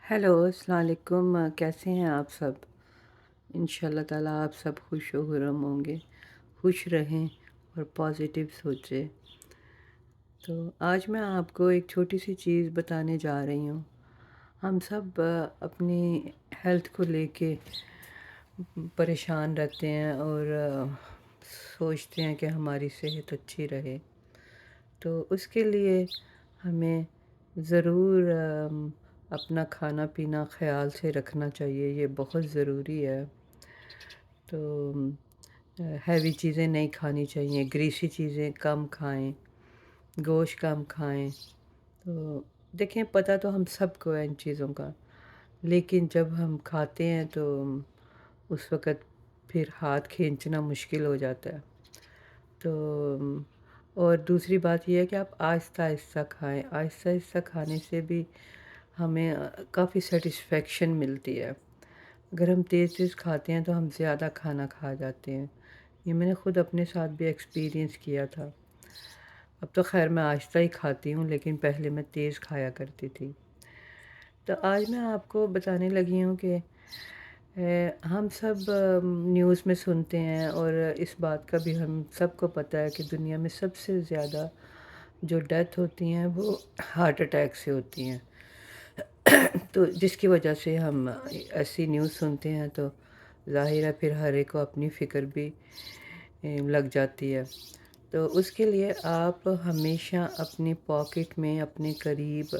Hello, अस्सलाम वालेकुम। कैसे हैं आप सब? इंशाल्लाह ताला आप सब खुश व खुर्रम होंगे, खुश रहें और पॉजिटिव सोचें। तो आज मैं आपको एक छोटी सी चीज़ बताने जा रही हूँ। हम सब अपनी हेल्थ को लेके परेशान रहते हैं और सोचते हैं कि हमारी सेहत अच्छी रहे। तो उसके लिए हमें ज़रूर अपना खाना पीना ख़याल से रखना चाहिए, ये बहुत ज़रूरी है। तो हैवी चीज़ें नहीं खानी चाहिए, ग्रीसी चीज़ें कम खाएं, गोश्त कम खाएं। तो देखें, पता तो हम सबको है इन चीज़ों का, लेकिन जब हम खाते हैं तो उस वक़्त फिर हाथ खींचना मुश्किल हो जाता है। तो और दूसरी बात ये है कि आप आहिस्ता-आहिस्ता खाएँ। आहिस्ता-आहिस्ता खाने से भी हमें काफ़ी सैटिस्फैक्शन मिलती है। अगर हम तेज़-तेज़ खाते हैं तो हम ज़्यादा खाना खा जाते हैं। ये मैंने ख़ुद अपने साथ भी एक्सपीरियंस किया था। अब तो ख़ैर मैं आहिस्ता ही खाती हूँ, लेकिन पहले मैं तेज़ खाया करती थी। तो आज मैं आपको बताने लगी हूँ कि हम सब न्यूज़ में सुनते हैं और इस बात का भी हम सबको पता है कि दुनिया में सबसे ज़्यादा जो डेथ होती हैं वो हार्ट अटैक से होती हैं। तो जिसकी वजह से हम ऐसी न्यूज़ सुनते हैं तो ज़ाहिर है फिर हर एक को अपनी फ़िक्र भी लग जाती है। तो उसके लिए आप हमेशा अपनी पॉकेट में अपने करीब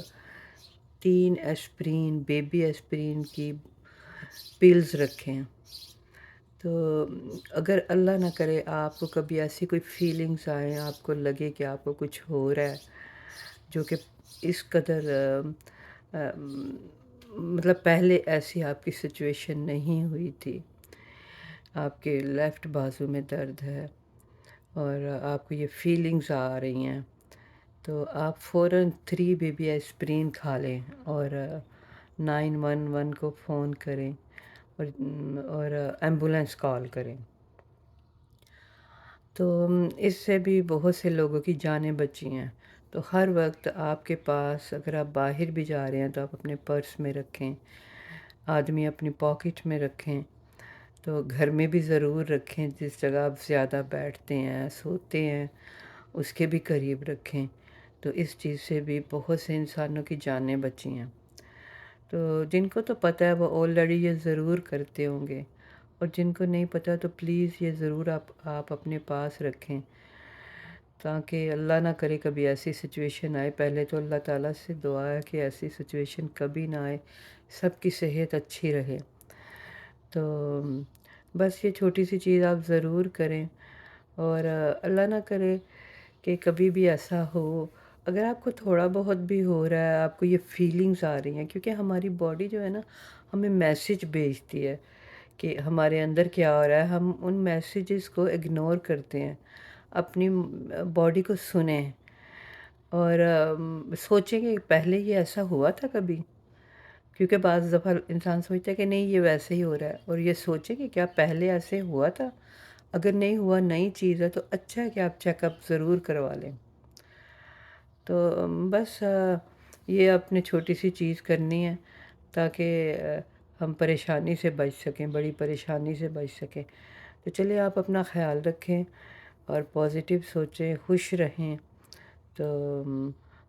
3 एस्प्रिन, बेबी एस्प्रिन की पिल्स रखें। तो अगर अल्लाह ना करे आपको कभी ऐसी कोई फीलिंग्स आए, आपको लगे कि आपको कुछ हो रहा है जो कि इस कदर मतलब पहले ऐसी आपकी सिचुएशन नहीं हुई थी, आपके लेफ़्ट बाजू में दर्द है और आपको ये फीलिंग्स आ रही हैं, तो आप फ़ौरन 3 बेबी एस्प्रिन खा लें और 911 को फ़ोन करें और एम्बुलेंस कॉल करें। तो इससे भी बहुत से लोगों की जानें बची हैं। तो हर वक्त आपके पास, अगर आप बाहर भी जा रहे हैं तो आप अपने पर्स में रखें, आदमी अपनी पॉकेट में रखें। तो घर में भी ज़रूर रखें, जिस जगह आप ज़्यादा बैठते हैं, सोते हैं, उसके भी करीब रखें। तो इस चीज़ से भी बहुत से इंसानों की जानें बची हैं। तो जिनको तो पता है वो ऑलरेडी ये ज़रूर करते होंगे, और जिनको नहीं पता तो प्लीज़ ये ज़रूर आप अपने पास रखें, ताकि अल्लाह ना करे कभी ऐसी सिचुएशन आए। पहले तो अल्लाह ताला से दुआ है कि ऐसी सिचुएशन कभी ना आए, सबकी सेहत अच्छी रहे। तो बस ये छोटी सी चीज़ आप ज़रूर करें, और अल्लाह ना करे कि कभी भी ऐसा हो। अगर आपको थोड़ा बहुत भी हो रहा है, आपको ये फीलिंग्स आ रही हैं, क्योंकि हमारी बॉडी जो है ना, हमें मैसेज भेजती है कि हमारे अंदर क्या हो रहा है। हम उन मैसेजेस को इग्नोर करते हैं। अपनी बॉडी को सुने और सोचें कि पहले ये ऐसा हुआ था कभी, क्योंकि बाज़ दफ़ा इंसान सोचता है कि नहीं ये वैसे ही हो रहा है, और ये सोचें कि क्या पहले ऐसे हुआ था। अगर नहीं हुआ, नई चीज़ है, तो अच्छा है कि आप चेकअप ज़रूर करवा लें। तो बस ये अपने छोटी सी चीज़ करनी है, ताकि हम परेशानी से बच सकें, बड़ी परेशानी से बच सकें। तो चलिए, आप अपना ख़्याल रखें और पॉज़िटिव सोचें, खुश रहें। तो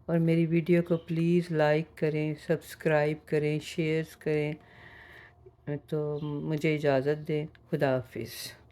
और मेरी वीडियो को प्लीज़ लाइक करें, सब्सक्राइब करें, शेयर्स करें। तो मुझे इजाज़त दें। खुदा हाफ़िज़।